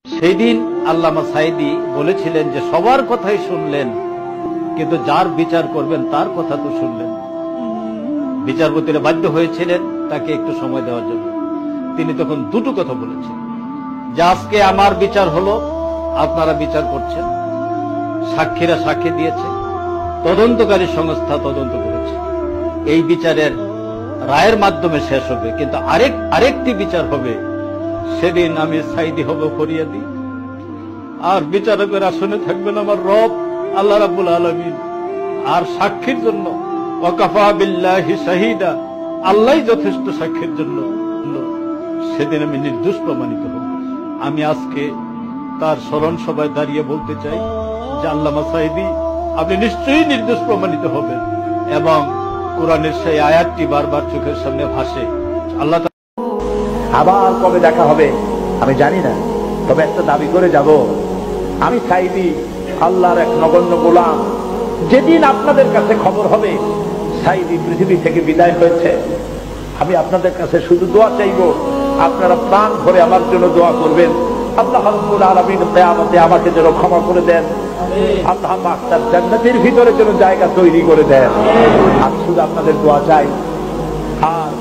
সেই দিন আল্লামা সাঈদী বলেছিলেন যে সবার কথাই শুনলেন, কিন্তু যার বিচার করবেন তার কথা তো শুনলেন। বিচারপতিরা বাধ্য হয়েছিলেন তাকে একটু সময় দেওয়ার জন্য। তিনি তখন দুটো কথা বলেছেন যে আজকে আমার বিচার হলো, আপনারা বিচার করছেন, সাক্ষীরা সাক্ষী দিয়েছে, তদন্তকারী সংস্থা তদন্ত করেছে, এই বিচারের রায়ের মাধ্যমে শেষ হবে, কিন্তু আরেকটি বিচার হবে, সেদিন আমি সাঈদী হব ফরিয়াদি, আর বিচারকের আসনে থাকবেন আমার রব আল্লাহ রাব্বুল আলামিন, আর সাক্ষীর জন্য ওয়াকাফা বিল্লাহি শাহিদা, আল্লাহই যথেষ্ট সাক্ষীর জন্য, সেদিন আমি নির্দোষ প্রমাণিত হব। আমি আজকে তার স্মরণ সভায় দাঁড়িয়ে বলতে চাই যে আল্লামা সাঈদী, আপনি নিশ্চয়ই নির্দোষ প্রমাণিত হবেন। এবং কোরআনের সেই আয়াতটি বারবার চোখের সামনে ভাসে, আল্লাহ আবার কবে দেখা হবে আমি জানি না, তবে একটা দাবি করে যাব, আমি সাঈদী আল্লাহর এক নগণ্য গোলাম। যেদিন আপনাদের কাছে খবর হবে সাঈদী পৃথিবী থেকে বিদায় হয়েছে, আমি আপনাদের কাছে শুধু দোয়া চাইব, আপনারা প্রাণ ভরে আমার জন্য দোয়া করবেন। আল্লাহ রাব্বুল আলামিন কিয়ামতে আমাকে যেন ক্ষমা করে দেন, আল্লাহ পাক তার জান্নাতের ভিতরে যেন জায়গা তৈরি করে দেন। আমি শুধু আপনাদের দোয়া চাই। আর